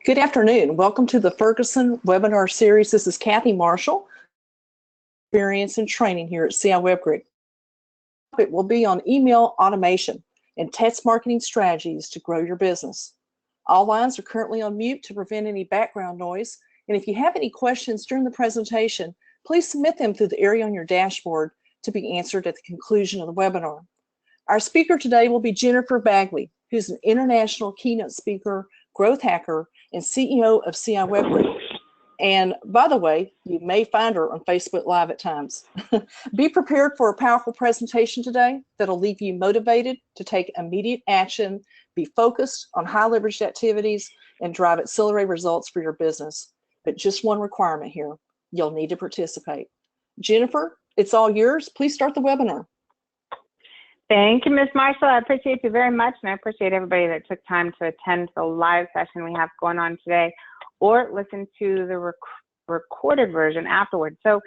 Good afternoon. Welcome to the Ferguson webinar series. This is Kathy Marshall, experience and training here at CI Web Group. It will be on email automation and text marketing strategies to grow your business. All lines are currently on mute to prevent any background noise. And if you have any questions during the presentation, please submit them through the area on your dashboard to be answered at the conclusion of the webinar. Our speaker today will be Jennifer Bagley, who's an international keynote speaker, growth hacker, and CEO of CI Web Group. And by the way, you may find her on Facebook Live at times. Be prepared for a powerful presentation today that'll leave you motivated to take immediate action, be focused on high leveraged activities, and drive accelerated results for your business. But just one requirement here, you'll need to participate. Jennifer, it's all yours. Please start the webinar. Thank you, Ms. Marshall. I appreciate you very much, and I appreciate everybody that took time to attend the live session we have going on today, or listen to the recorded version afterwards. So,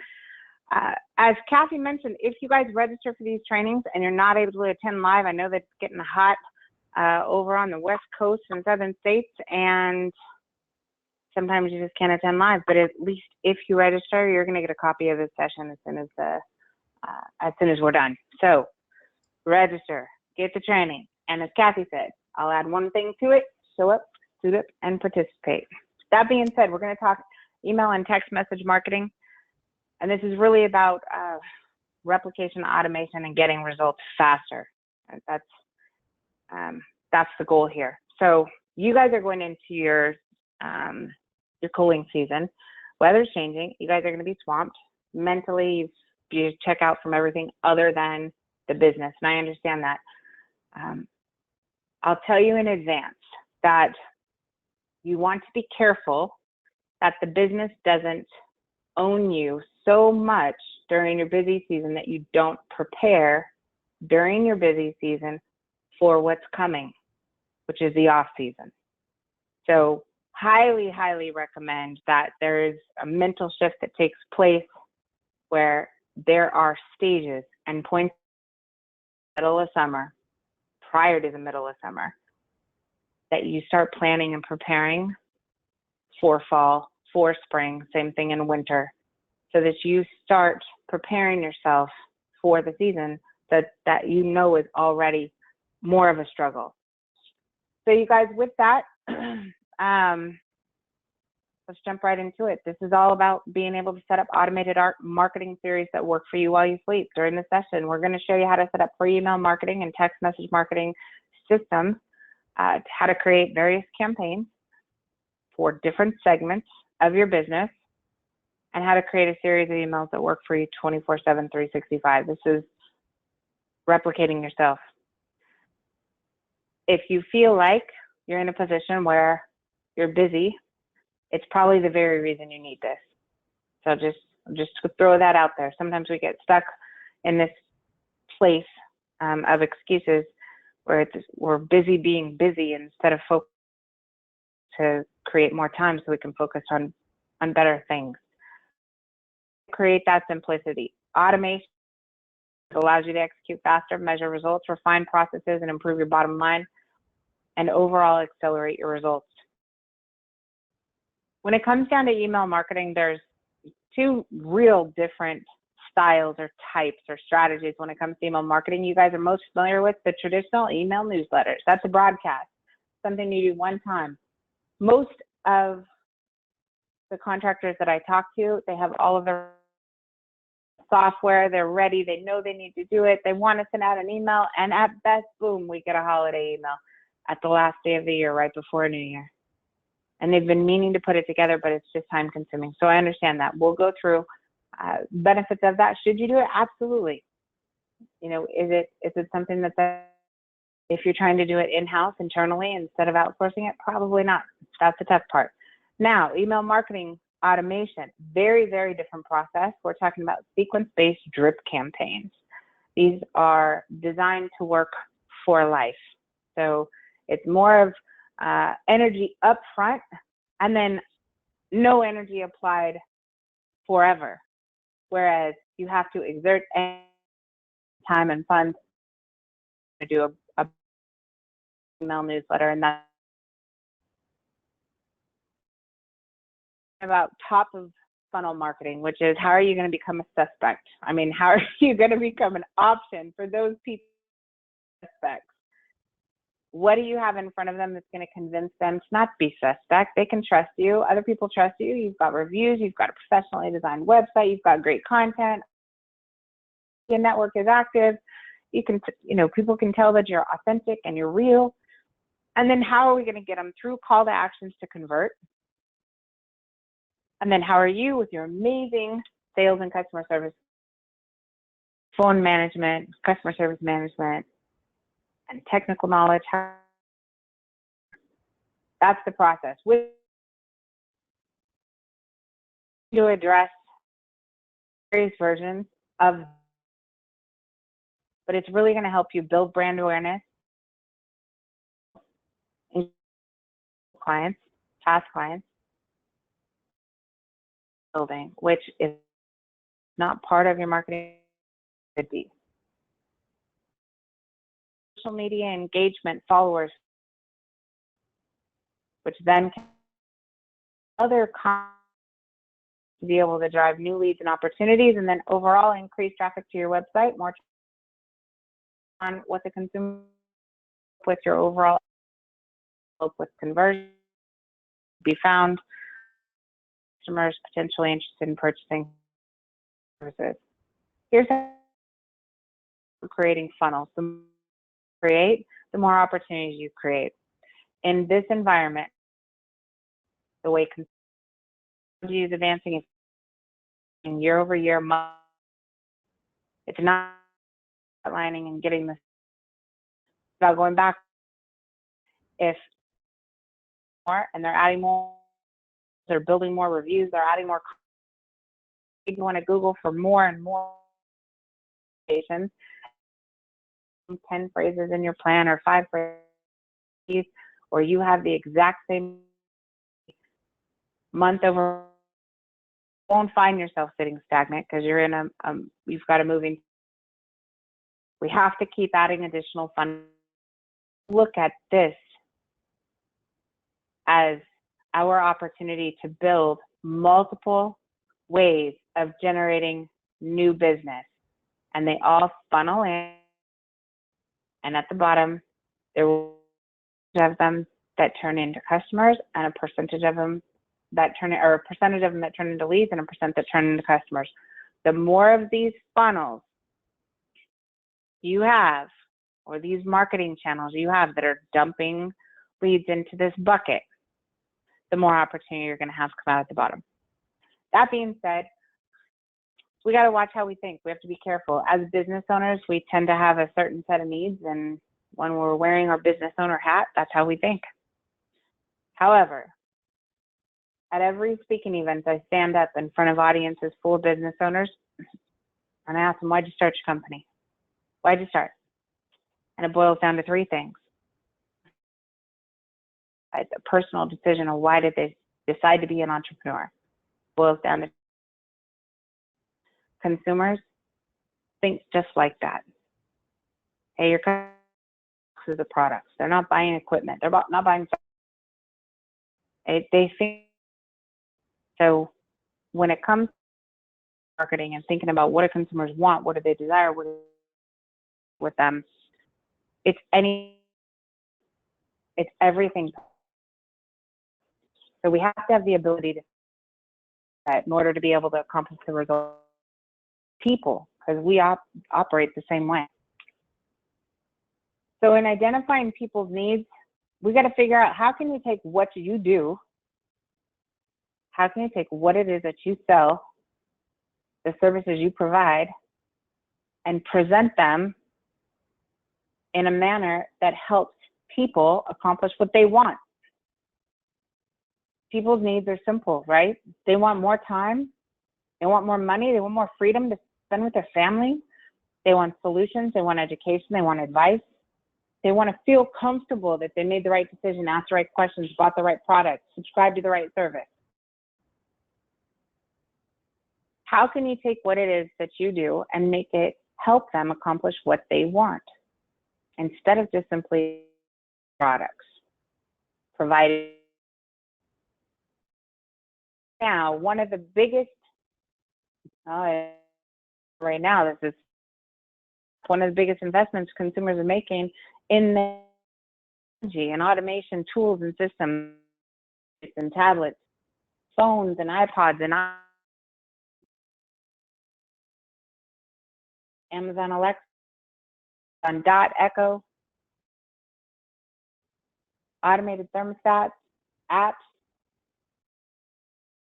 as Kathy mentioned, if you guys register for these trainings and you're not able to attend live, I know that it's getting hot over on the West Coast and Southern states, and sometimes you just can't attend live. But at least if you register, you're going to get a copy of this session as soon as we're done. So, register, get the training, and as Kathy said, I'll add one thing to it: show up, suit up, and participate. That being said, we're going to talk email and text message marketing, and this is really about replication, automation, and getting results faster. That's the goal here. So you guys are going into your cooling season. Weather's changing. You guys are going to be swamped mentally. You check out from everything other than the business, and I understand that. I'll tell you in advance that you want to be careful that the business doesn't own you so much during your busy season that you don't prepare during your busy season for what's coming, which is the off season. So highly, highly recommend that there is a mental shift that takes place where there are stages and points middle of summer, prior to the middle of summer, that you start planning and preparing for fall, for spring, same thing in winter, so that you start preparing yourself for the season that you know is already more of a struggle. So you guys, with that, let's jump right into it. This is all about being able to set up automated marketing series that work for you while you sleep. During the session, we're going to show you how to set up free email marketing and text message marketing systems, how to create various campaigns for different segments of your business, and how to create a series of emails that work for you 24/7, 365. This is replicating yourself. If you feel like you're in a position where you're busy, it's probably the very reason you need this. So just throw that out there. Sometimes we get stuck in this place of excuses where we're busy being busy instead of focus to create more time so we can focus on better things. Create that simplicity. Automation allows you to execute faster, measure results, refine processes, and improve your bottom line, and overall accelerate your results. When it comes down to email marketing, there's two real different styles or types or strategies when it comes to email marketing. You guys are most familiar with the traditional email newsletters. That's a broadcast, something you do one time. Most of the contractors that I talk to, they have all of their software, they're ready, they know they need to do it, they want to send out an email, and at best, boom, we get a holiday email at the last day of the year, right before New Year. And they've been meaning to put it together, but it's just time consuming. So I understand that. We'll go through benefits of that. Should you do it? Absolutely. You know, is it something that if you're trying to do it in-house internally instead of outsourcing it? Probably not. That's the tough part. Now, email marketing automation, very, very different process. We're talking about sequence-based drip campaigns. These are designed to work for life. So it's more of energy up front and then no energy applied forever. Whereas you have to exert time and funds to do a email newsletter, and that about top of funnel marketing, which is how are you going to become a suspect? I mean, how are you going to become an option for those people, suspects? What do you have in front of them that's going to convince them to not be suspect? They can trust you. Other people trust you. You've got reviews. You've got a professionally designed website. You've got great content. Your network is active. You can, people can tell that you're authentic and you're real. And then how are we going to get them through call to actions to convert? And then how are you with your amazing sales and customer service, phone management, customer service management, and technical knowledge? That's the process. To address various versions of, but it's really going to help you build brand awareness in clients, past clients, building, which is not part of your marketing. Could be social media engagement, followers, which then can other to be able to drive new leads and opportunities, and then overall increase traffic to your website, more on what the consumer with your overall help with conversion, be found customers potentially interested in purchasing services. Here's how creating funnels. The more you create, the more opportunities you create. In this environment, the way consumers use advancing in year over year, it's not outlining and getting this about going back. If more and they're adding more, they're building more reviews, they're adding more. You want to Google for more and more stations, 10 phrases in your plan or 5 phrases, or you have the exact same month over. Won't find yourself sitting stagnant because you're in you've got a moving. We have to keep adding additional fun. Look at this as our opportunity to build multiple ways of generating new business, and they all funnel in. And at the bottom, there will have them that turn into customers, and a percentage of them that turn into leads, and a percent that turn into customers. The more of these funnels you have, or these marketing channels you have that are dumping leads into this bucket, the more opportunity you're going to have come out at the bottom. That being said, we got to watch how we think. We have to be careful. As business owners, we tend to have a certain set of needs, and when we're wearing our business owner hat, that's how we think. However, at every speaking event, I stand up in front of audiences full of business owners, and I ask them, why'd you start your company? Why'd you start? And it boils down to 3 things. It's a personal decision of why did they decide to be an entrepreneur. It boils down to consumers think just like that. Hey, your customers are the products. They're not buying equipment. They're not buying. They think. So when it comes to marketing and thinking about what do consumers want, what do they desire with them, it's everything. So we have to have the ability to that in order to be able to accomplish the result. People, because we operate the same way. So in identifying people's needs, we got to figure out how can you take what you do, how can you take what it is that you sell, the services you provide, and present them in a manner that helps people accomplish what they want. People's needs are simple, right? They want more time, they want more money, they want more freedom to spend with their family, they want solutions, they want education, they want advice, they want to feel comfortable that they made the right decision, asked the right questions, bought the right product, subscribed to the right service. How can you take what it is that you do and make it help them accomplish what they want instead of just simply products provided? Now, one of the biggest, right now, this is one of the biggest investments consumers are making in the technology and automation tools and systems and tablets, phones and iPods and Amazon Alexa, on Dot, Echo, automated thermostats, apps,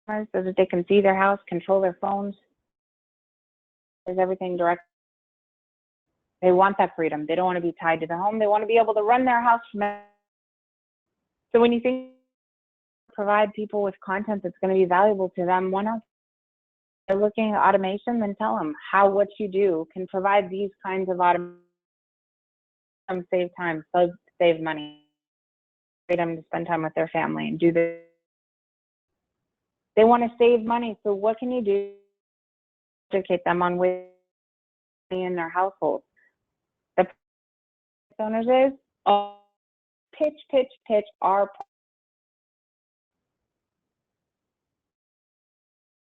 so that they can see their house, control their phones. There's everything direct. They want that freedom. They don't want to be tied to the home. They want to be able to run their house from it. So when you think provide people with content that's going to be valuable to them, why not? They're looking at automation, then tell them how what you do can provide these kinds of automation, save time, save money, freedom to spend time with their family and do this. They want to save money, so what can you do to educate them on ways in their household? The owners is pitch our.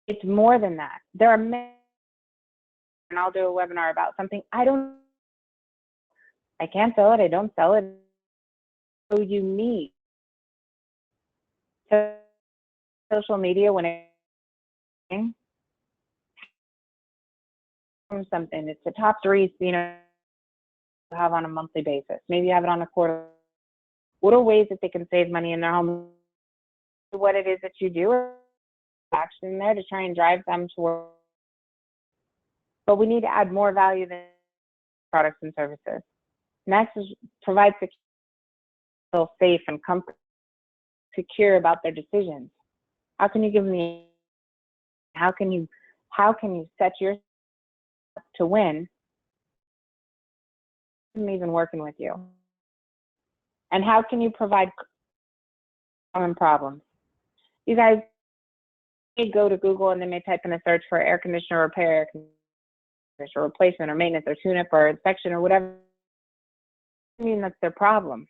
It's more than that. There are many, and I'll do a webinar about something I can't sell it. I don't sell it. So you need social media when it from something. It's the top 3, you have on a monthly basis. Maybe you have it on a quarter. What are ways that they can save money in their home? What it is that you do, action there to try and drive them to work. But we need to add more value than products and services. Next is provide feel safe and comfort, secure about their decisions. How can you give them how can you set yourself to win even working with you? And how can you provide common problems? You guys may go to Google and they may type in a search for air conditioner repair, air conditioner replacement or maintenance or tune-up or inspection or whatever. I mean, that's their problem.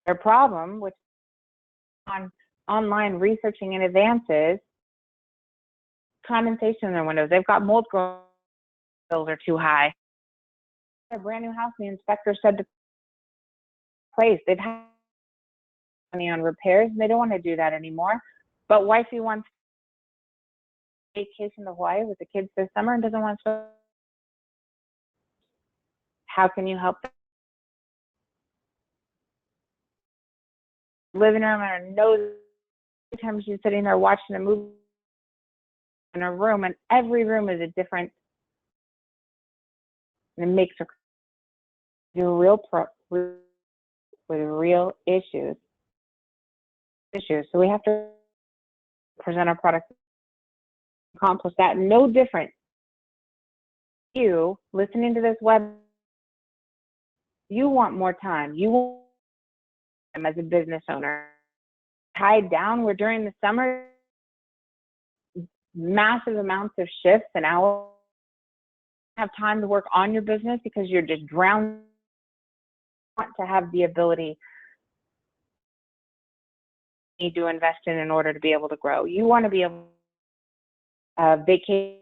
Their problem, which on online researching in advances, condensation in their windows. They've got mold growing, bills are too high. A brand new house, the inspector said to place. They've had money on repairs and they don't want to do that anymore. But wifey wants vacation to Hawaii with the kids this summer and doesn't want to. How can you help them? Living room and knows every time she's sitting there watching a movie in her room, and every room is a different, and it makes her do real with real issues. So we have to present our product, accomplish that. No different. You listening to this web, you want more time. You want time as a business owner. Tied down where during the summer, massive amounts of shifts and hours, have time to work on your business because you're just drowned. You want to have the ability to invest in order to be able to grow. You want to be able to vacation,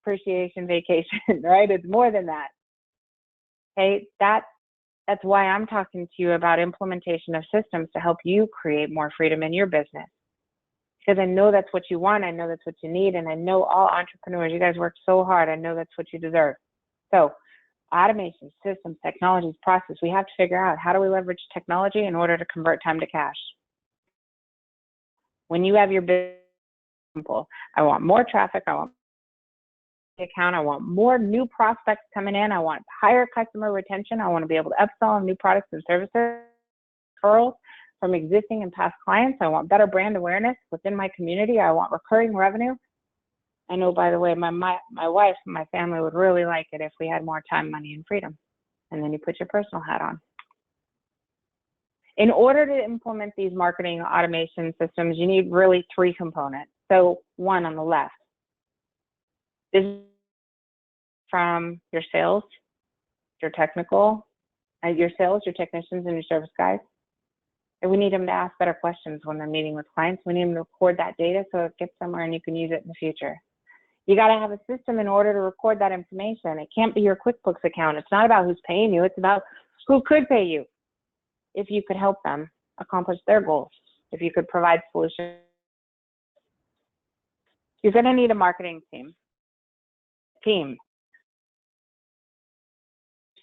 appreciation vacation, right? It's more than that. Okay, that's why I'm talking to you about implementation of systems to help you create more freedom in your business. Because I know that's what you want, I know that's what you need, and I know all entrepreneurs, you guys work so hard, I know that's what you deserve. So automation, systems, technologies, process, we have to figure out how do we leverage technology in order to convert time to cash. When you have your business, simple, I want more traffic, I want account, I want more new prospects coming in, I want higher customer retention, I want to be able to upsell on new products and services, referrals from existing and past clients, I want better brand awareness within my community, I want recurring revenue. I know, by the way, my wife and my family would really like it if we had more time, money, and freedom. And then you put your personal hat on. In order to implement these marketing automation systems, you need really 3 components. So one on the left, this is from your sales, your technical, your sales, your technicians, and your service guys. And we need them to ask better questions when they're meeting with clients. We need them to record that data so it gets somewhere and you can use it in the future. You got to have a system in order to record that information. It can't be your QuickBooks account. It's not about who's paying you. It's about who could pay you if you could help them accomplish their goals, if you could provide solutions. You're going to need a marketing team.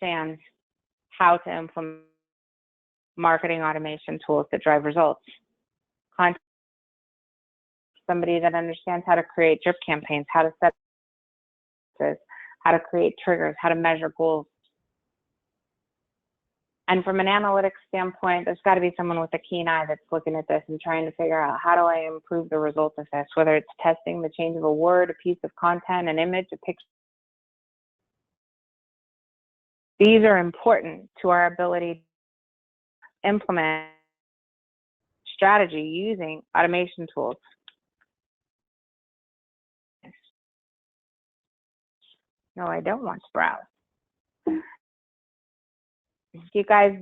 Understands how to implement marketing automation tools that drive results. Somebody that understands how to create drip campaigns, how to set this, how to create triggers, how to measure goals. And from an analytics standpoint, there's got to be someone with a keen eye that's looking at this and trying to figure out, how do I improve the results of this, whether it's testing the change of a word, a piece of content, an image, a picture. These are important to our ability to implement strategy using automation tools. No, I don't want to browse. You guys,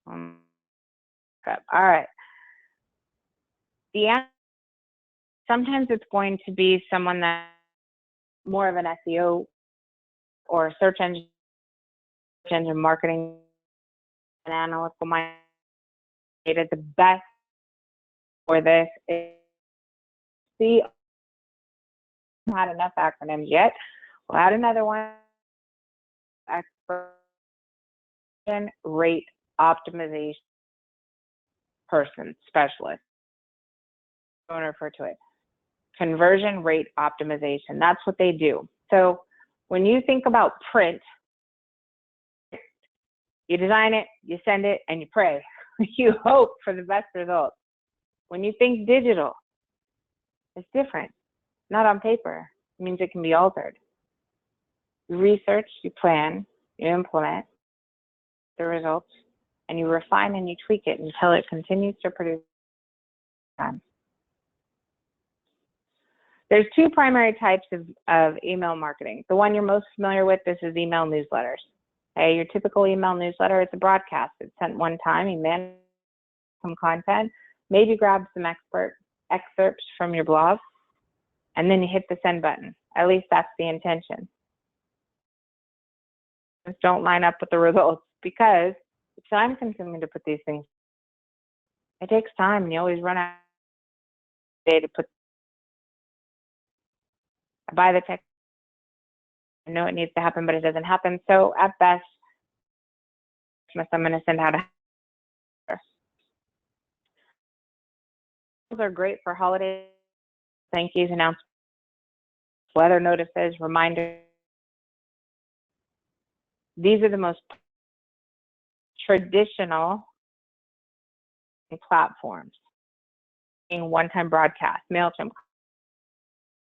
all right. Sometimes it's going to be someone that more of an SEO or search engine marketing and analytical mind. The best for this is see. Had enough acronyms yet. We'll add another one. Conversion rate optimization person specialist. I want to refer to it. Conversion rate optimization. That's what they do. So when you think about print, you design it, you send it, and you pray. You hope for the best results. When you think digital, it's different. Not on paper. It means it can be altered. You research, you plan, you implement the results, and you refine and you tweak it until it continues to produce. There's two primary types of email marketing. The one you're most familiar with, this is email newsletters. Okay, your typical email newsletter, it's a broadcast. It's sent one time, you manage some content, maybe grab some excerpts from your blog, and then you hit the send button. At least that's the intention. Just don't line up with the results because it's time consuming to put these things. It takes time and you always run out of day to put. I buy the text. I know it needs to happen, but it doesn't happen. So at best, I'm going to send out a. Those are great for holidays, thank yous, announcements, weather notices, reminders. These are the most traditional platforms. One-time broadcast, MailChimp,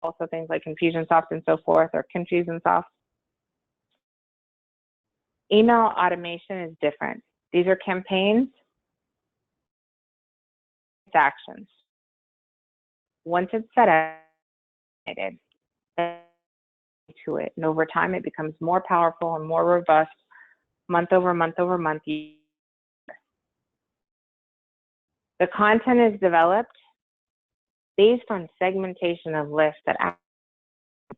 also things like Infusionsoft and so forth, or Confusionsoft. Email automation is different. These are campaigns, it's actions. Once it's set up, to it, and over time it becomes more powerful and more robust, month over month over month. The content is developed based on segmentation of lists that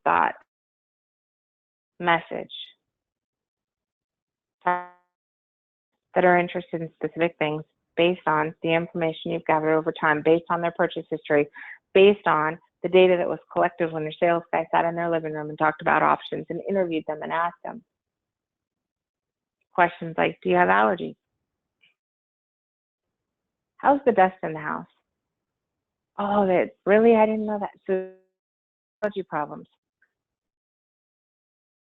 thought, message, that are interested in specific things based on the information you've gathered over time, based on their purchase history, based on the data that was collected when their sales guy sat in their living room and talked about options and interviewed them and asked them questions like, do you have allergies? How's the dust in the house? Oh, really? I didn't know that. So, allergy problems.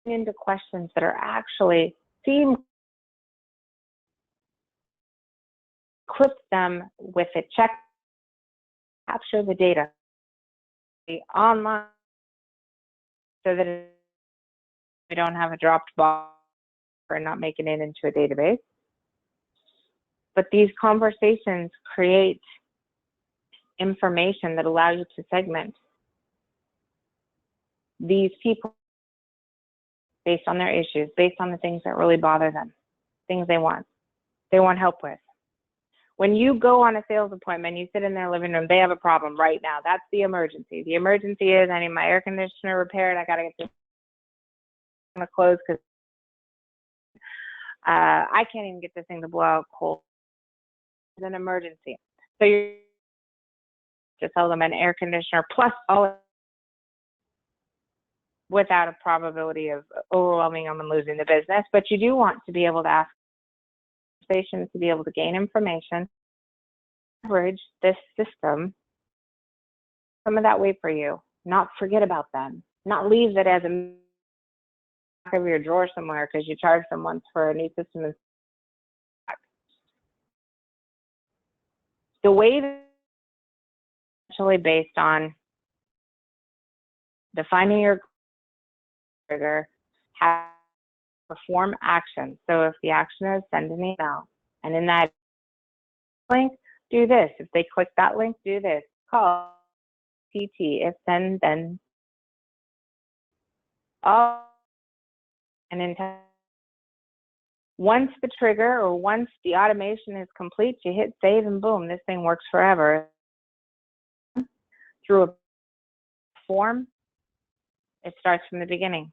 Into questions that are actually equip them with a check, capture the data online so that we don't have a dropped box or not making it into a database. But these conversations create information that allow you to segment these people based on their issues, based on the things that really bother them, things they want. they want help with. When you go on a sales appointment, you sit in their living room, they have a problem right now. That's the emergency. The emergency is I need my air conditioner repaired. I got to get this on the clothes because I can't even get this thing to blow out cold. It's an emergency. So you just tell them an air conditioner plus all without a probability of overwhelming them and losing the business. But you do want to be able to ask stations to be able to gain information, leverage this system, some of that way for you, not forget about them, not leave it as a back of your drawer somewhere because you charged them once for a new system. The way that actually based on defining your trigger, have perform action. So if the action is send an email, and in that link, do this. If they click that link, do this. Call PT. If then all. And in once the trigger or once the automation is complete, you hit save and boom, this thing works forever. Through a form, it starts from the beginning.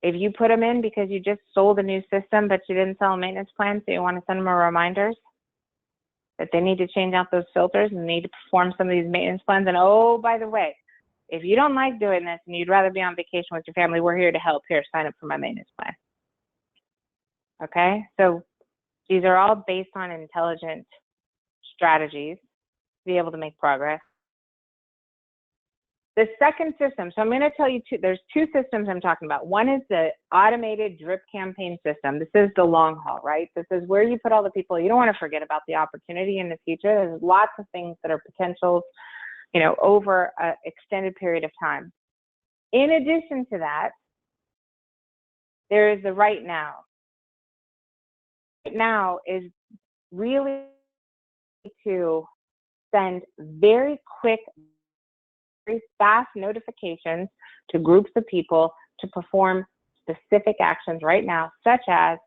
If you put them in because you just sold a new system, but you didn't sell a maintenance plan, so you want to send them reminders that they need to change out those filters and need to perform some of these maintenance plans. And oh, by the way, if you don't like doing this and you'd rather be on vacation with your family, we're here to help. Here, sign up for my maintenance plan. Okay, so these are all based on intelligent strategies to be able to make progress. The second system, so I'm going to tell you there's two systems I'm talking about. One is the automated drip campaign system. This is the long haul, right? This is where you put all the people. You don't want to forget about the opportunity in the future. There's lots of things that are potentials, you know, over an extended period of time. In addition to that, there is the right now. Right now is really to send very quick, very fast notifications to groups of people to perform specific actions right now, such as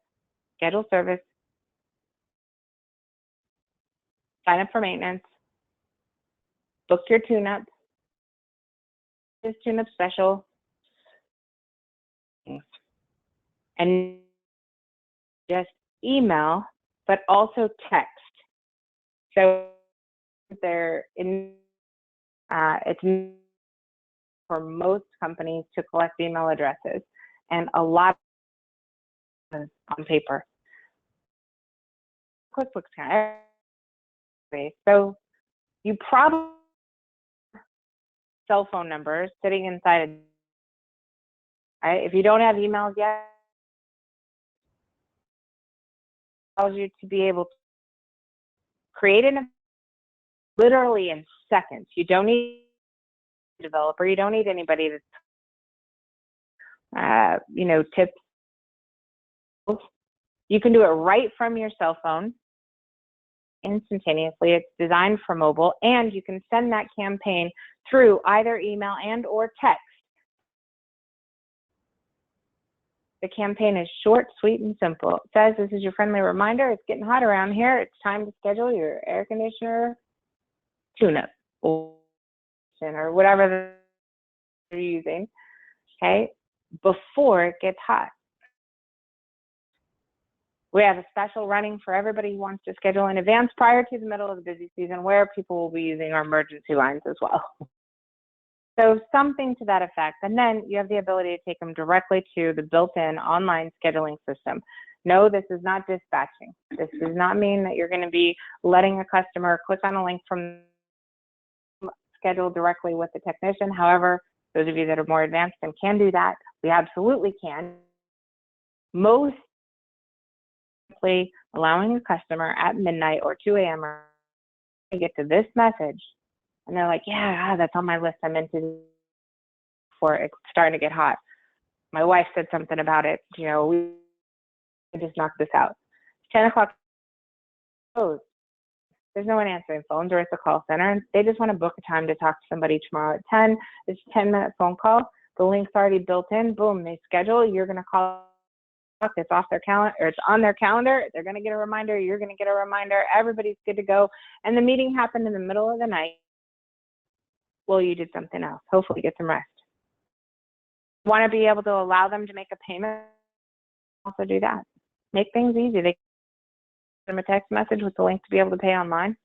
schedule service, sign up for maintenance, book your tune-up, this tune-up special, and just email, but also text. So they're in, it's for most companies to collect email addresses, and a lot on paper. QuickBooks kind of. So you probably have cell phone numbers sitting inside a, right? If you don't have emails yet, it allows you to be able to create an literally in seconds. You don't need a developer. You don't need anybody that's, you know, tips. You can do it right from your cell phone instantaneously. It's designed for mobile, and you can send that campaign through either email and or text. The campaign is short, sweet, and simple. It says, this is your friendly reminder. It's getting hot around here. It's time to schedule your air conditioner tune-up or whatever you're using, okay, before it gets hot. We have a special running for everybody who wants to schedule in advance prior to the middle of the busy season, where people will be using our emergency lines as well. So something to that effect. And then you have the ability to take them directly to the built-in online scheduling system. No, this is not dispatching. This does not mean that you're going to be letting a customer click on a link from schedule directly with the technician. However, those of you that are more advanced and can do that, we absolutely can. Most simply allowing a customer at midnight or 2 a.m. to get to this message, and they're like, yeah, that's on my list. I'm into for it's starting to get hot. My wife said something about it. You know, we just knocked this out. 10 o'clock closed. There's no one answering phones, or it's a call center, and they just want to book a time to talk to somebody tomorrow at 10. It's a 10-minute phone call. The link's already built in. Boom, they schedule. You're going to call it's off their calendar, or it's on their calendar. They're going to get a reminder. You're going to get a reminder. Everybody's good to go. And the meeting happened in the middle of the night. Well, you did something else. Hopefully get some rest. Want to be able to allow them to make a payment? Also do that. Make things easy. They send them a text message with the link to be able to pay online.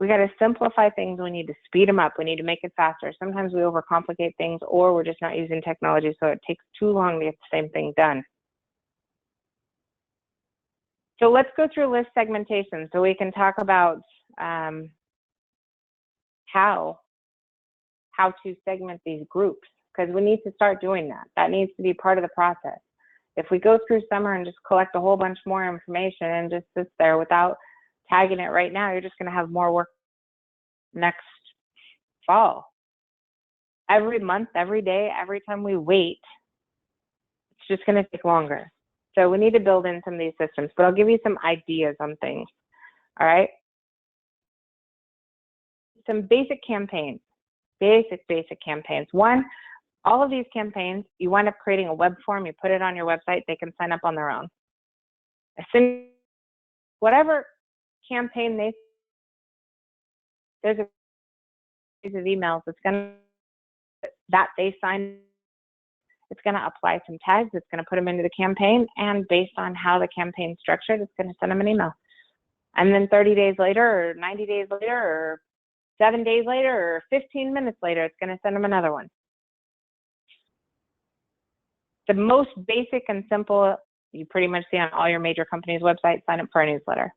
We got to simplify things. We need to speed them up. We need to make it faster. Sometimes we overcomplicate things, or we're just not using technology, so it takes too long to get the same thing done. So let's go through list segmentation so we can talk about how to segment these groups, because we need to start doing that. That needs to be part of the process. If we go through summer and just collect a whole bunch more information and just sits there without tagging it right now, you're just going to have more work next fall. Every month, every day, every time we wait, it's just going to take longer. So we need to build in some of these systems, but I'll give you some ideas on things. All right. Some basic campaigns, basic campaigns. One, all of these campaigns, you wind up creating a web form, you put it on your website, they can sign up on their own. As soon, whatever campaign there's a series of emails that they sign. It's going to apply some tags. It's going to put them into the campaign, and based on how the campaign's structured, it's going to send them an email. And then 30 days later, or 90 days later, or 7 days later, or 15 minutes later, it's going to send them another one. The most basic and simple you pretty much see on all your major companies' websites: sign up for a newsletter.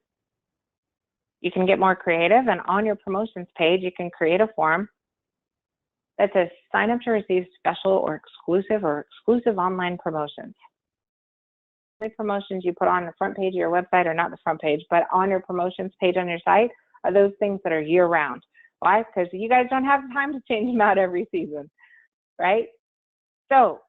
You can get more creative, and on your promotions page, you can create a form that says sign up to receive special or exclusive online promotions. The promotions you put on the front page of your website, or not the front page, but on your promotions page on your site, are those things that are year round. Why? Because you guys don't have time to change them out every season, right? So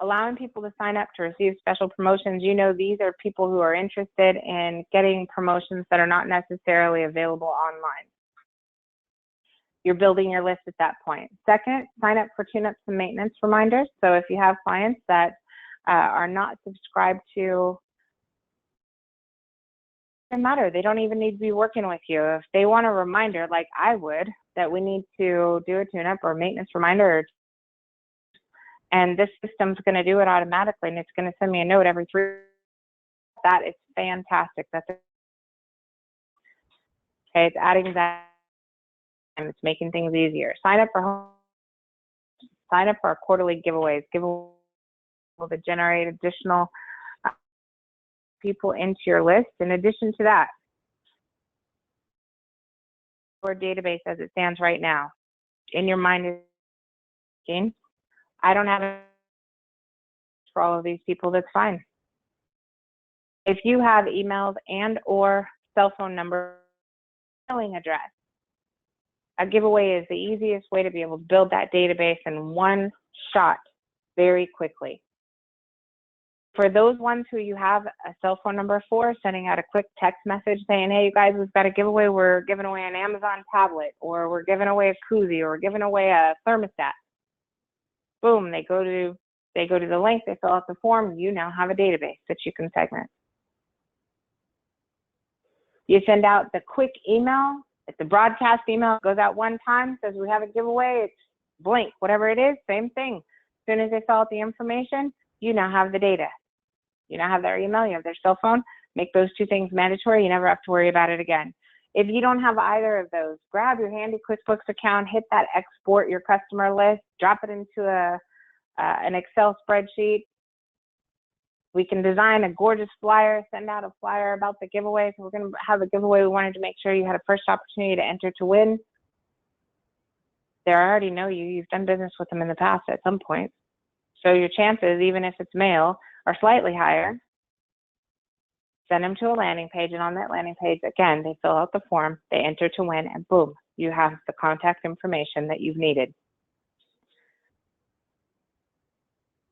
allowing people to sign up to receive special promotions, you know, these are people who are interested in getting promotions that are not necessarily available online. You're building your list at that point. Second, sign up for tune-ups and maintenance reminders. So if you have clients that are not subscribed to, it doesn't matter. They don't even need to be working with you. If they want a reminder, like I would, that we need to do a tune-up or maintenance reminder, and this system's going to do it automatically, and it's going to send me a note every 3 days. That is fantastic. That's okay. It's adding that, and it's making things easier. Sign up for our quarterly giveaways. Giveaways to generate additional people into your list. In addition to that, your database as it stands right now, in your mind is, I don't have it for all of these people, that's fine. If you have emails and or cell phone number, mailing address, a giveaway is the easiest way to be able to build that database in one shot very quickly. For those ones who you have a cell phone number for, sending out a quick text message saying, hey, you guys, we've got a giveaway. We're giving away an Amazon tablet, or we're giving away a koozie, or we're giving away a thermostat. Boom, they go to the link, they fill out the form, you now have a database that you can segment. You send out the quick email. It's a broadcast email. It goes out one time, says we have a giveaway. It's blank, whatever it is, same thing. As soon as they fill out the information, you now have the data. You now have their email, you have their cell phone. Make those two things mandatory. You never have to worry about it again. If you don't have either of those, grab your handy QuickBooks account, hit that export your customer list, drop it into an Excel spreadsheet. We can design a gorgeous flyer, send out a flyer about the giveaway. So we're going to have a giveaway. We wanted to make sure you had a first opportunity to enter to win. They already know you. You've done business with them in the past at some point. So your chances, even if it's mail, are slightly higher. Send them to a landing page, and on that landing page, again, they fill out the form, they enter to win, and boom, you have the contact information that you've needed.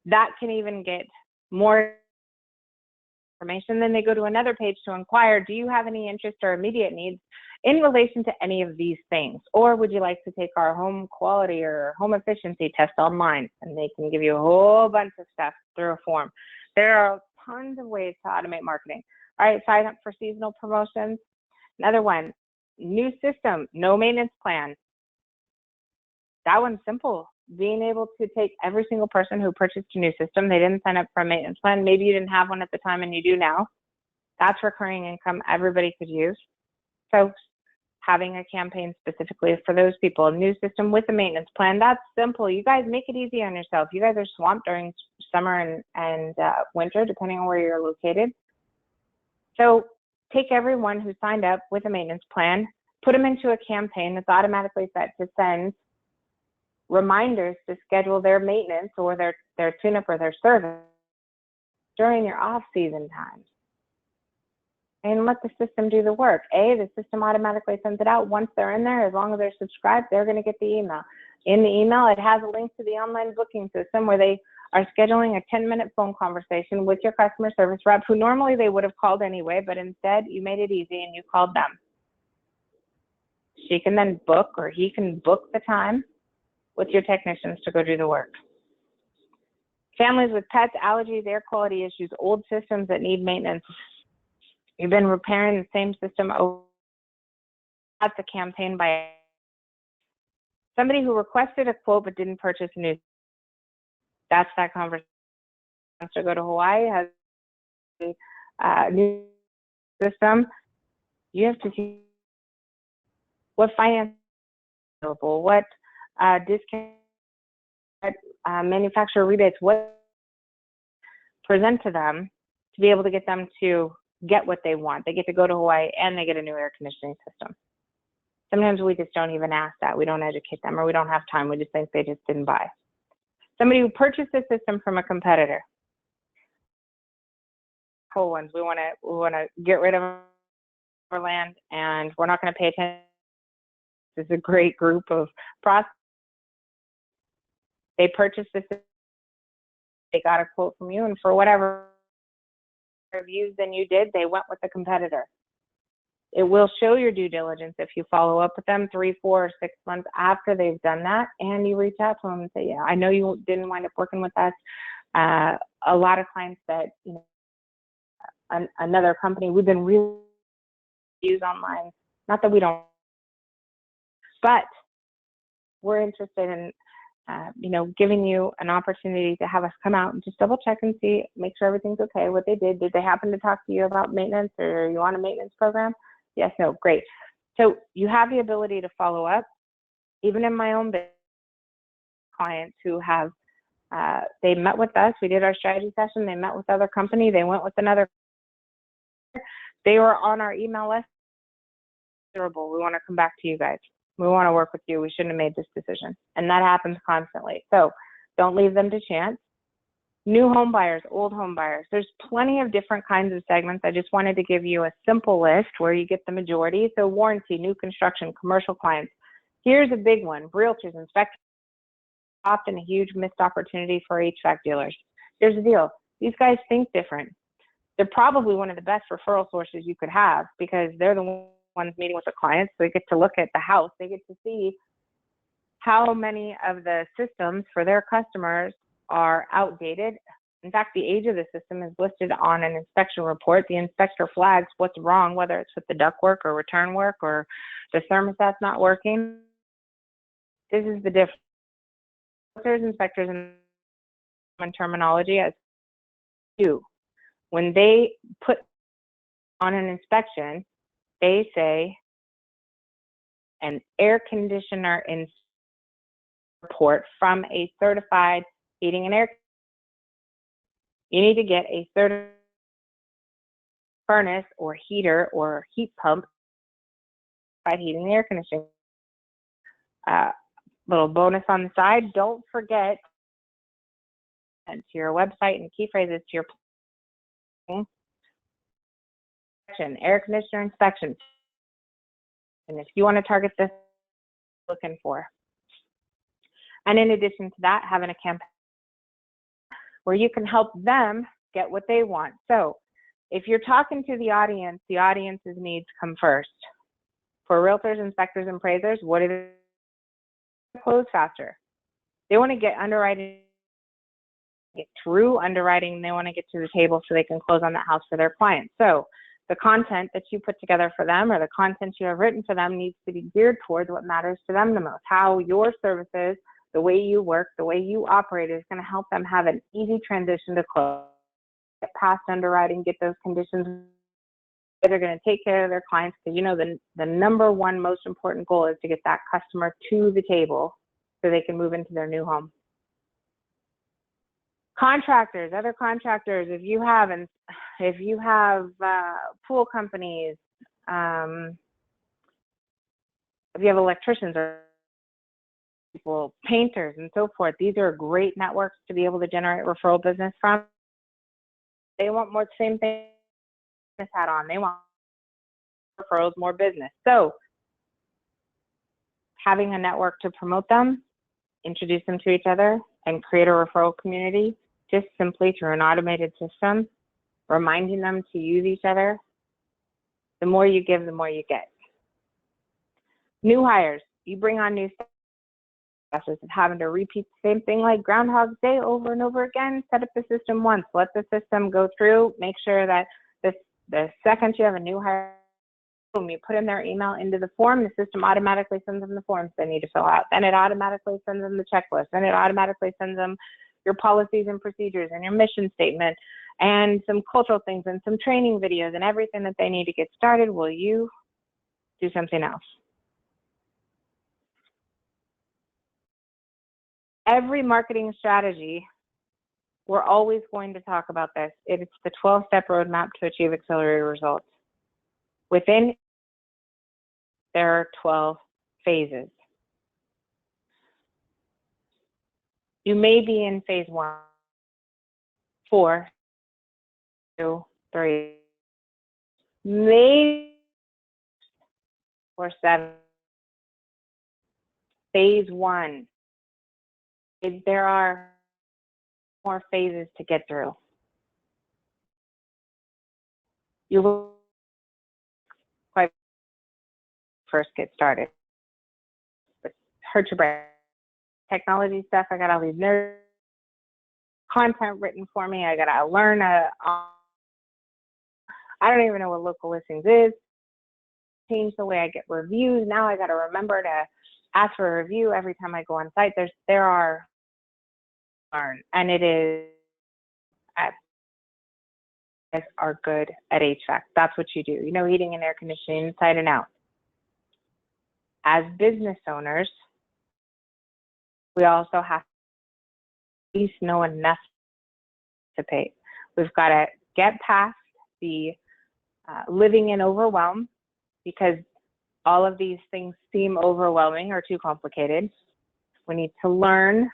That can even get more information. Then they go to another page to inquire, do you have any interest or immediate needs in relation to any of these things? Or would you like to take our home quality or home efficiency test online? And they can give you a whole bunch of stuff through a form. There are tons of ways to automate marketing. All right, sign up for seasonal promotions. Another one, new system, no maintenance plan. That one's simple. Being able to take every single person who purchased a new system, they didn't sign up for a maintenance plan. Maybe you didn't have one at the time and you do now. That's recurring income everybody could use. So having a campaign specifically for those people, a new system with a maintenance plan, that's simple. You guys make it easy on yourself. You guys are swamped during summer and winter, depending on where you're located. So take everyone who signed up with a maintenance plan, put them into a campaign that's automatically set to send reminders to schedule their maintenance or their tune-up or their service during your off-season times. And let the system do the work. The system automatically sends it out. Once they're in there, as long as they're subscribed, they're going to get the email. In the email, it has a link to the online booking system where they are scheduling a 10-minute phone conversation with your customer service rep, who normally they would have called anyway, but instead you made it easy and you called them. She can then book, or he can book the time with your technicians to go do the work. Families with pets, allergies, air quality issues, old systems that need maintenance. You've been repairing the same system over. That's a campaign by somebody who requested a quote but didn't purchase a new. That's that conversation. Wants to go to Hawaii, has a new system. You have to see what finance is available, what discount, manufacturer rebates, what present to them to be able to get them to get what they want. They get to go to Hawaii and they get a new air conditioning system. Sometimes we just don't even ask that. We don't educate them, or we don't have time. We just think they just didn't buy. Somebody who purchased a system from a competitor. Cool ones. We want to get rid of our land, and we're not going to pay attention. This is a great group of prospects. They purchased this. They got a quote from you, and for whatever reviews than you did, they went with the competitor. It will show your due diligence if you follow up with them 3, 4, or 6 months after they've done that, and you reach out to them and say, yeah, I know you didn't wind up working with us. A lot of clients that, another company, we've been really used online. Not that we don't, but we're interested in giving you an opportunity to have us come out and just double check and see, make sure everything's okay, what they did. Did they happen to talk to you about maintenance, or are you on a maintenance program? Yes, no, great. So you have the ability to follow up. Even in my own business, clients who have, they met with us, we did our strategy session, they met with other company, they went with another, they were on our email list. We want to come back to you guys. We want to work with you. We shouldn't have made this decision. And that happens constantly. So don't leave them to chance. New home buyers, old home buyers. There's plenty of different kinds of segments. I just wanted to give you a simple list where you get the majority. So warranty, new construction, commercial clients. Here's a big one. Realtors, inspectors. Often a huge missed opportunity for HVAC dealers. Here's the deal. These guys think different. They're probably one of the best referral sources you could have, because they're the ones meeting with the clients. So they get to look at the house. They get to see how many of the systems for their customers are outdated. In fact, the age of the system is listed on an inspection report. The inspector flags what's wrong, whether it's with the ductwork or return work or the thermostat's not working. This is the difference. There's inspectors and terminology as you. When they put on an inspection, they say an air conditioner report from a certified heating and air. You need to get a certified furnace or heater or heat pump by heating and air conditioning. Little bonus on the side, don't forget to your website and key phrases to your air conditioner inspection. And if you want to target this, looking for. And in addition to that, having a campaign where you can help them get what they want. So if you're talking to the audience's needs come first. For realtors, inspectors, and appraisers, what do they close faster? They want to get underwriting get through underwriting. They want to get to the table so they can close on that house for their clients. So the content that you put together for them or the content you have written for them needs to be geared towards what matters to them the most. How your services, the way you work, the way you operate is going to help them have an easy transition to close, get past underwriting, get those conditions. They're going to take care of their clients because, you know, the number one most important goal is to get that customer to the table so they can move into their new home. Contractors, other contractors, if you have pool companies, if you have electricians or people, painters and so forth, these are great networks to be able to generate referral business from. They want more same thing hat on. They want referrals, more business. So having a network to promote them, introduce them to each other, and create a referral community just simply through an automated system, reminding them to use each other. The more you give, the more you get. New hires, you bring on new staff of having to repeat the same thing like Groundhog Day over and over again. Set up the system once, let the system go through, make sure that the second you have a new hire, you put in their email into the form, the system automatically sends them the forms they need to fill out. Then it automatically sends them the checklist. Then it automatically sends them your policies and procedures and your mission statement and some cultural things and some training videos and everything that they need to get started. Will you do something else? Every marketing strategy, we're always going to talk about this. It's the 12-step roadmap to achieve accelerated results. Within, there are 12 phases. You may be in phase 1, 4, 2, 3, maybe or 7. Phase 1. There are more phases to get through. You will quite first get started. But hurt your brain. Technology stuff, I got all these nerds, content written for me. I got to learn. I don't even know what local listings is. Change the way I get reviews. Now I got to remember to ask for a review every time I go on site. There are learn, and it is are good at HVAC. That's what you do. You know, heating and air conditioning inside and out. As business owners, we also have to at least know enough to pay. We've got to get past the living in overwhelm, because all of these things seem overwhelming or too complicated. We need to learn,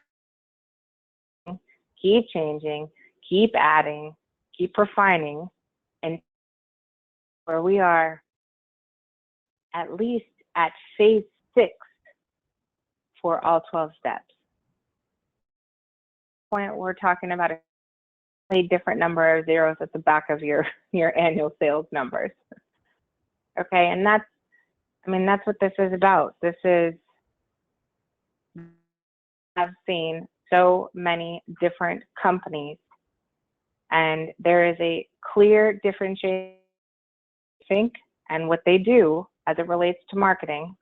keep changing, keep adding, keep refining, and where we are at least at phase 6 for all 12 steps. Point, we're talking about a different number of zeros at the back of your annual sales numbers. Okay, and that's what this is about. This is, I've seen so many different companies, and there is a clear differentiation, I think, and what they do as it relates to marketing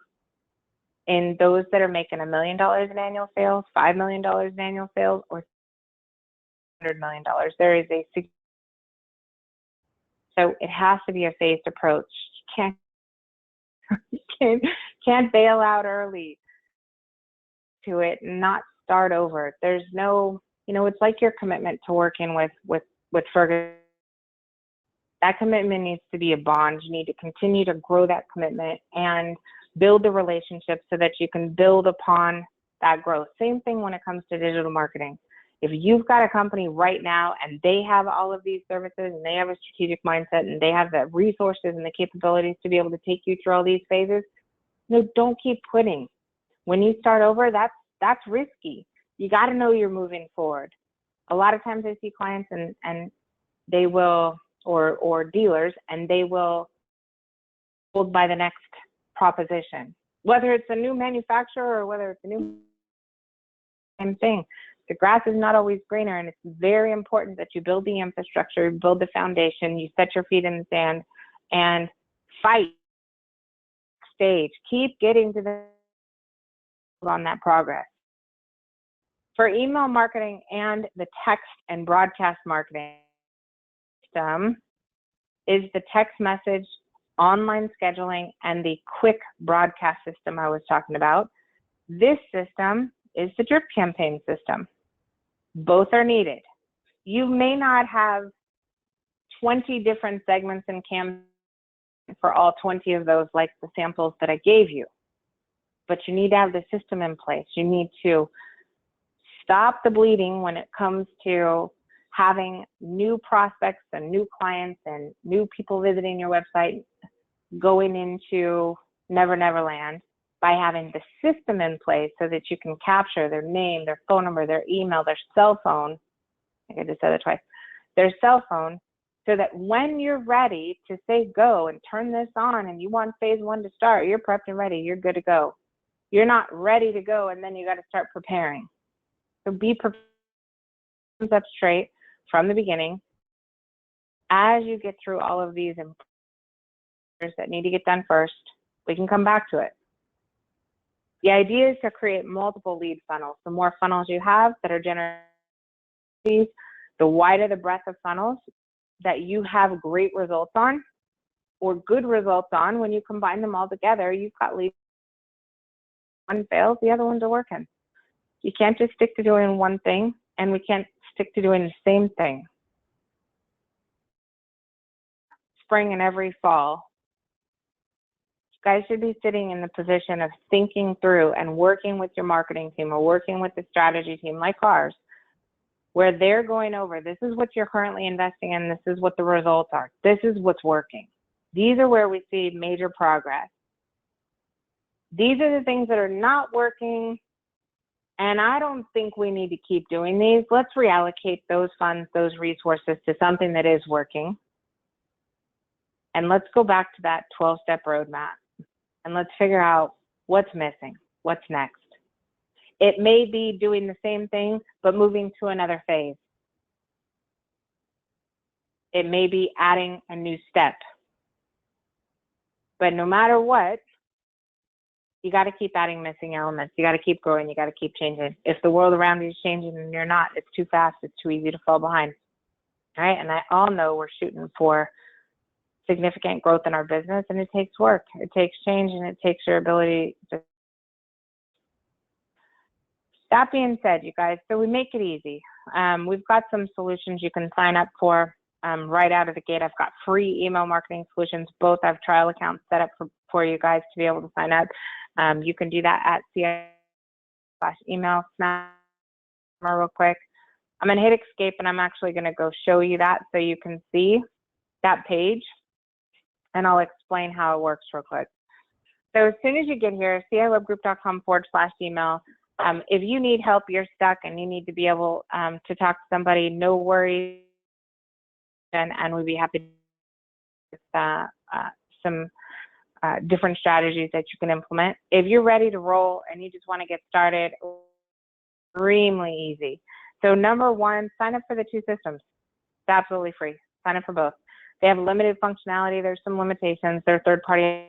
in those that are making $1 million in annual sales, $5 million in annual sales, or $100 million. There is a, so it has to be a phased approach. You can't bail out early to it and not start over. There's no, it's like your commitment to working with Ferguson. That commitment needs to be a bond. You need to continue to grow that commitment and build the relationships so that you can build upon that growth. Same thing when it comes to digital marketing. If you've got a company right now and they have all of these services and they have a strategic mindset and they have the resources and the capabilities to be able to take you through all these phases, don't keep quitting. When you start over, that's risky. You got to know you're moving forward. A lot of times I see clients and they will, or dealers, and they will hold by the next proposition, whether it's a new manufacturer or whether it's a new same thing. The grass is not always greener, and it's very important that you build the infrastructure, build the foundation, you set your feet in the sand, and fight stage. Keep getting to the on that progress. For email marketing and the text and broadcast marketing system is the text message, online scheduling, and the quick broadcast system I was talking about. This system is the drip campaign system. Both are needed. You may not have 20 different segments and campaigns for all 20 of those, like the samples that I gave you, but you need to have the system in place. You need to stop the bleeding when it comes to having new prospects and new clients and new people visiting your website going into Never Never Land by having the system in place so that you can capture their name, their phone number, their email, their cell phone. I think I just said it twice. Their cell phone, so that when you're ready to say go and turn this on and you want phase 1 to start, you're prepped and ready, you're good to go. You're not ready to go and then you got to start preparing. So be prepared up straight from the beginning. As you get through all of these that need to get done first, we can come back to it. The idea is to create multiple lead funnels. The more funnels you have that are generating, the wider the breadth of funnels that you have great results on or good results on. When you combine them all together, you've got leads. One fails, the other ones are working. You can't just stick to doing one thing, and we can't stick to doing the same thing. Spring and every fall, you guys should be sitting in the position of thinking through and working with your marketing team or working with the strategy team like ours, where they're going over, this is what you're currently investing in, this is what the results are, this is what's working. These are where we see major progress. These are the things that are not working, and I don't think we need to keep doing these. Let's reallocate those funds, those resources to something that is working. And let's go back to that 12-step roadmap, and let's figure out what's missing, what's next. It may be doing the same thing, but moving to another phase. It may be adding a new step. But no matter what, you got to keep adding missing elements. You got to keep growing. You got to keep changing. If the world around you is changing and you're not, it's too fast. It's too easy to fall behind. All right? And I all know we're shooting for significant growth in our business, and it takes work. It takes change, and it takes your ability to. That being said, you guys, so we make it easy. We've got some solutions you can sign up for right out of the gate. I've got free email marketing solutions. Both have trial accounts set up for you guys to be able to sign up. You can do that at CI/email. Real quick. I'm going to hit escape, and I'm actually going to go show you that so you can see that page, and I'll explain how it works real quick. So as soon as you get here, ciwebgroup.com/email. If you need help, you're stuck, and you need to be able to talk to somebody, no worries, and we'd be happy to some different strategies that you can implement. If you're ready to roll and you just want to get started, extremely easy. So number one, sign up for the 2 systems. It's absolutely free. Sign up for both. They have limited functionality. There's some limitations. They're third-party.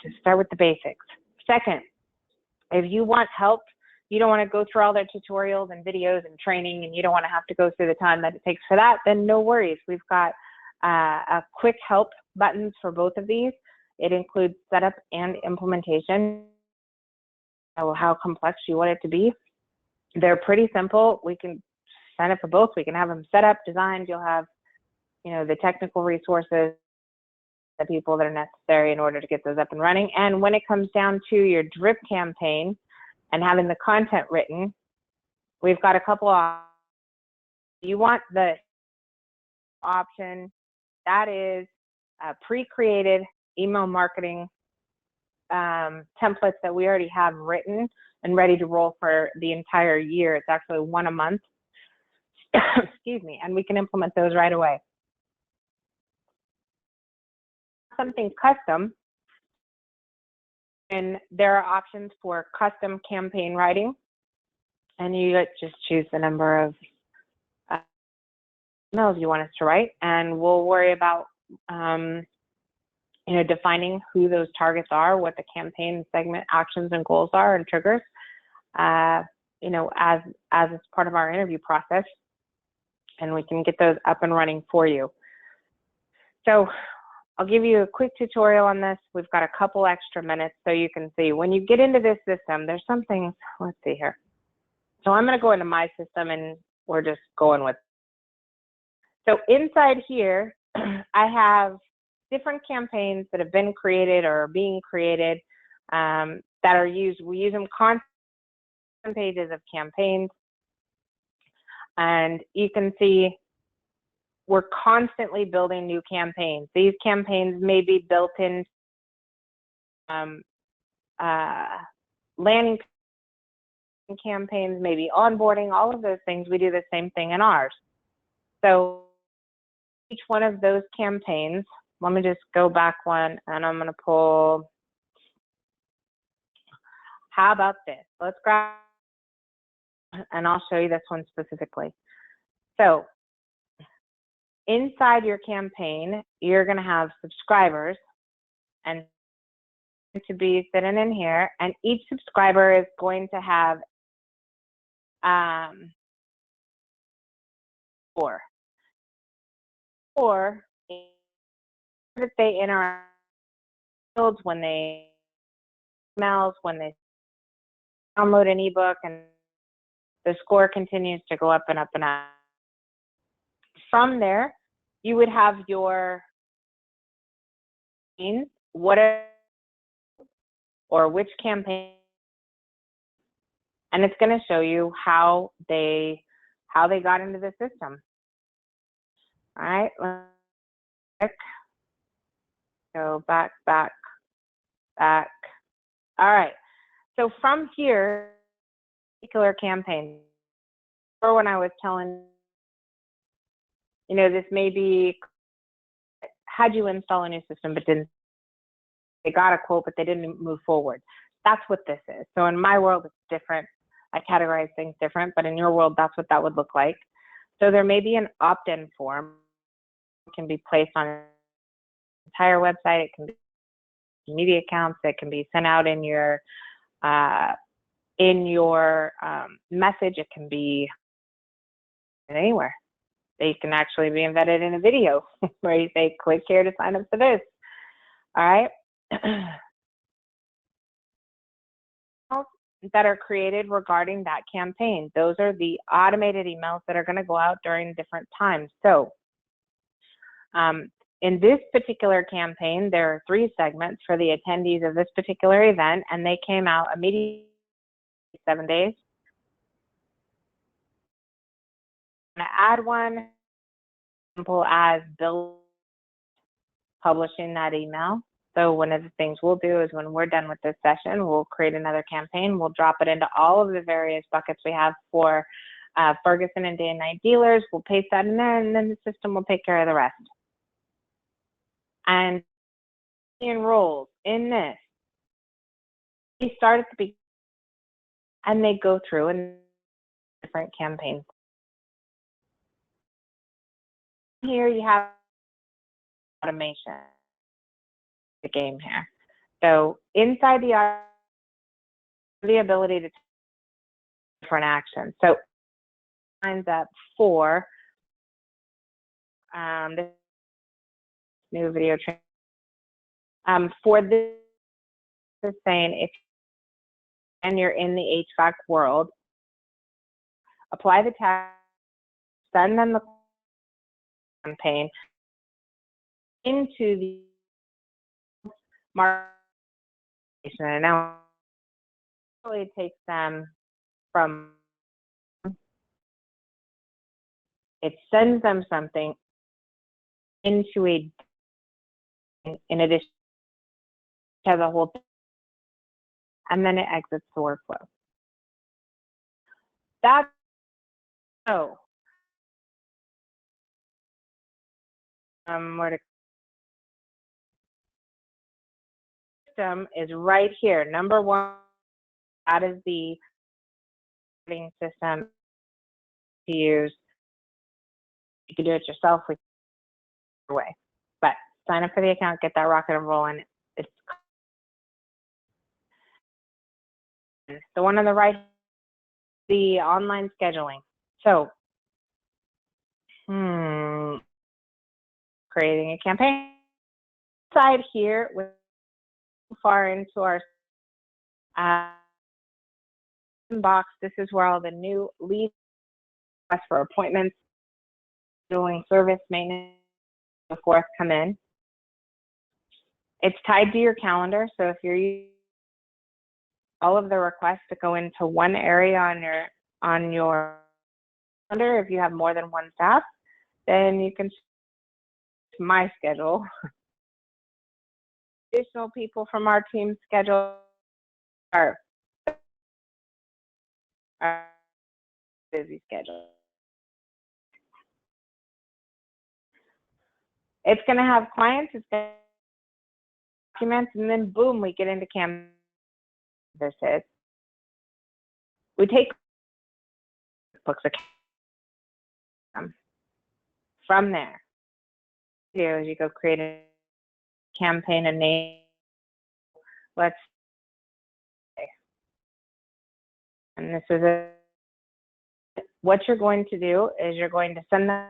Just start with the basics. Second, if you want help, you don't want to go through all their tutorials and videos and training, and you don't want to have to go through the time that it takes for that, then no worries. We've got a quick help buttons for both of these. It includes setup and implementation. How complex you want it to be. They're pretty simple. We can sign up for both. We can have them set up, designed. You'll have, the technical resources, the people that are necessary in order to get those up and running. And when it comes down to your drip campaign and having the content written, we've got a couple of. You want the option that is pre-created email marketing templates that we already have written and ready to roll for the entire year. It's actually 1 a month. Excuse me, and we can implement those right away. Something custom, And there are options for custom campaign writing, and you just choose the number of emails you want us to write, and we'll worry about defining who those targets are, what the campaign segment actions and goals are and triggers, as it's part of our interview process, and we can get those up and running for you. So I'll give you a quick tutorial on this. We've got a couple extra minutes so you can see. When you get into this system, there's some things, let's see here. So I'm going to go into my system and we're just going with. So inside here, I have different campaigns that have been created or are being created that are used. We use them constantly on pages of campaigns. And you can see we're constantly building new campaigns. These campaigns may be built in landing campaigns, maybe onboarding, all of those things. We do the same thing in ours. So each one of those campaigns, let me just go back one and I'm going to pull. How about this? Let's grab, and I'll show you this one specifically. So inside your campaign, you're going to have subscribers and to be sitting in here, and each subscriber is going to have or that they interact when they emails, when they download an ebook, and the score continues to go up and up and up. From there, you would have your which campaign, and it's going to show you how they got into the system. All right, let's go back. All right, so from here, particular campaign, or when I was telling, this may be, had you install a new system, but they got a quote, but they didn't move forward. That's what this is. So in my world, it's different. I categorize things different, but in your world, that's what that would look like. So there may be an opt-in form. It can be placed on an entire website. It can be media accounts. It can be sent out in your message. It can be anywhere. They can actually be embedded in a video where you say, click here to sign up for this. All right. That are created regarding that campaign. Those are the automated emails that are going to go out during different times. So in this particular campaign, there are 3 segments for the attendees of this particular event, and they came out immediately 7 days. I'm going to add one, simple as publishing that email. So one of the things we'll do is when we're done with this session, we'll create another campaign. We'll drop it into all of the various buckets we have for Ferguson and day and night dealers. We'll paste that in there, and then the system will take care of the rest. And enrolls in this, they start at the beginning and they go through and different campaigns. Here you have automation, the game here. So inside the ability to take different actions. So lines up for this new video training. For this is saying if and you're in the HVAC world, apply the tag, send them the campaign into the marketing, and now it really takes them from, it sends them something into a, in addition to the whole thing, and then it exits the workflow. That's so. Where to system is right here. Number one, that is the marketing system to use. You can do it yourself with your way, but sign up for the account, get that rocket and rolling. It's the one on the right, the online scheduling. So, creating a campaign. Side here, we're far into our inbox. This is where all the new leads for appointments, doing service maintenance, so forth come in. It's tied to your calendar, so if you're using all of the requests to go into one area on your calendar, if you have more than one staff, then you can my schedule. Additional people from our team schedule our busy schedule. It's going to have clients, it's going to have documents, and then boom, we get into campaign visits. We take books from there. As you go create a campaign, a name. Let's say, and this is what you're going to do is you're going to send the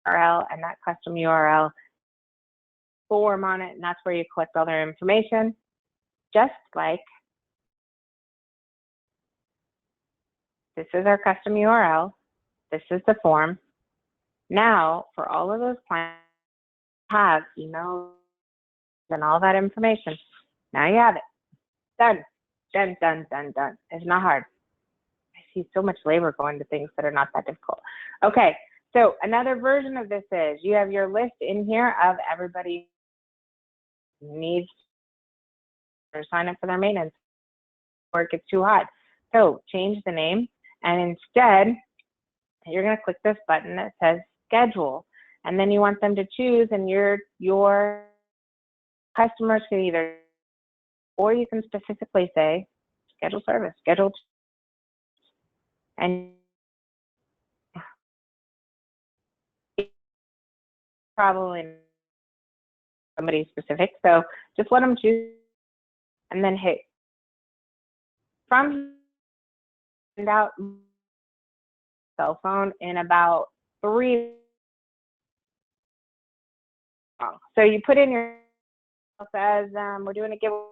URL and that custom URL form on it, and that's where you collect all their information. Just like this is our custom URL, this is the form. Now, for all of those clients have emails and all that information, now you have it. Done, done, done, done, done. It's not hard. I see so much labor going to things that are not that difficult. Okay, so another version of this is you have your list in here of everybody who needs to sign up for their maintenance or it gets too hot. So change the name, and instead you're going to click this button that says schedule, and then you want them to choose, and your customers can either, or you can specifically say schedule service, schedule, and probably somebody specific. So just let them choose, and then hit from send out cell phone in about 3. So you put in your says we're doing a giveaway,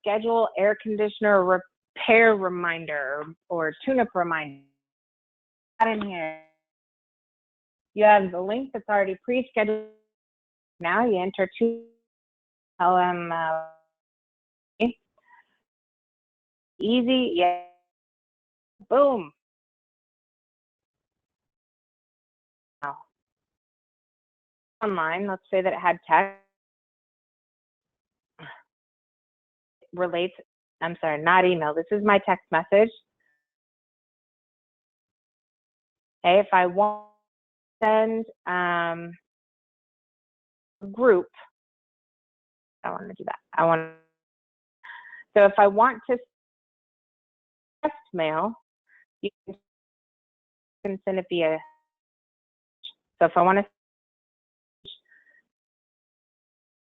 schedule air conditioner repair reminder or tune-up reminder. In here, you have the link that's already pre-scheduled. Now you enter to tell them easy, yeah, boom. Now, online, let's say that it had text. Relates, I'm sorry, not email. This is my text message. Okay, if I want to send a group, I want to do that. So if I want to text mail, you can send it via. So if I want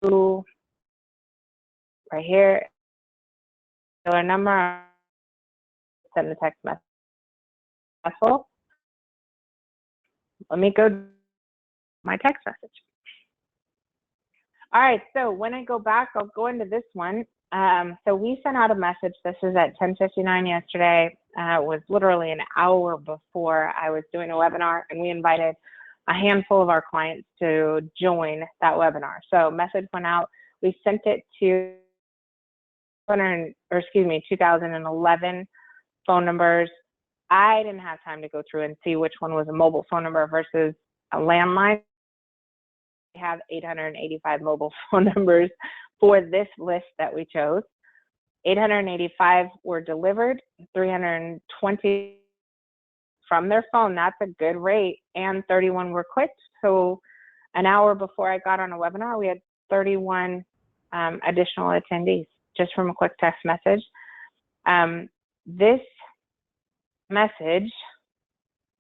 to right here, our number, send the text message. Let me go to my text message. All right, so when I go back, I'll go into this one. So we sent out a message. This is at 10:59 yesterday. It was literally an hour before I was doing a webinar, and we invited a handful of our clients to join that webinar. So message went out. We sent it to 2011 phone numbers. I didn't have time to go through and see which one was a mobile phone number versus a landline. We have 885 mobile phone numbers for this list that we chose. 885 were delivered, 320 from their phone. That's a good rate. And 31 were clicked. So an hour before I got on a webinar, we had 31 additional attendees just from a quick text message. This message,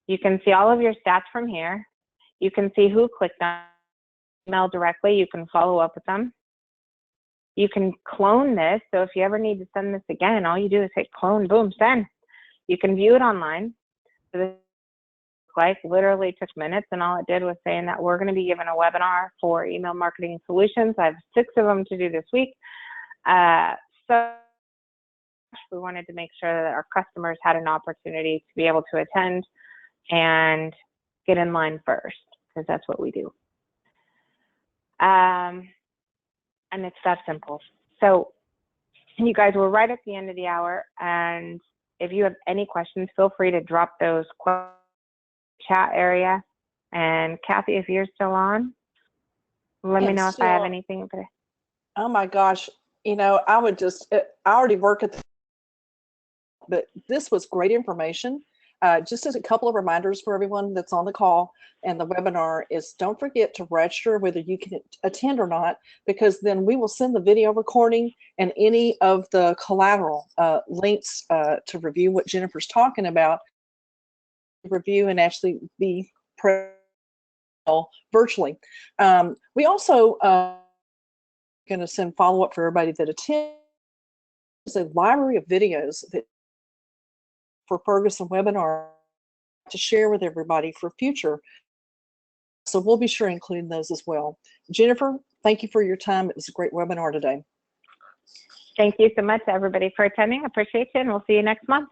you can see all of your stats from here. You can see who clicked on email directly. You can follow up with them. You can clone this. So if you ever need to send this again, all you do is hit clone, boom, send. You can view it online. So this literally took minutes, and all it did was saying that we're going to be giving a webinar for email marketing solutions. I have 6 of them to do this week. So we wanted to make sure that our customers had an opportunity to be able to attend and get in line first, because that's what we do. And it's that simple. So you guys, we're right at the end of the hour, and if you have any questions, feel free to drop those chat area. And Kathy, if you're still on, let me know if I have anything. Oh my gosh, you know, I already work at but this was great information. Just as a couple of reminders for everyone that's on the call and the webinar is, don't forget to register whether you can attend or not, because then we will send the video recording and any of the collateral links to review what Jennifer's talking about, review and actually be virtually. We also going to send follow-up for everybody that attends. There's a library of videos that for Ferguson webinar to share with everybody for future. So we'll be sure to include those as well. Jennifer, thank you for your time. It was a great webinar today. Thank you so much, everybody, for attending. I appreciate you, and we'll see you next month.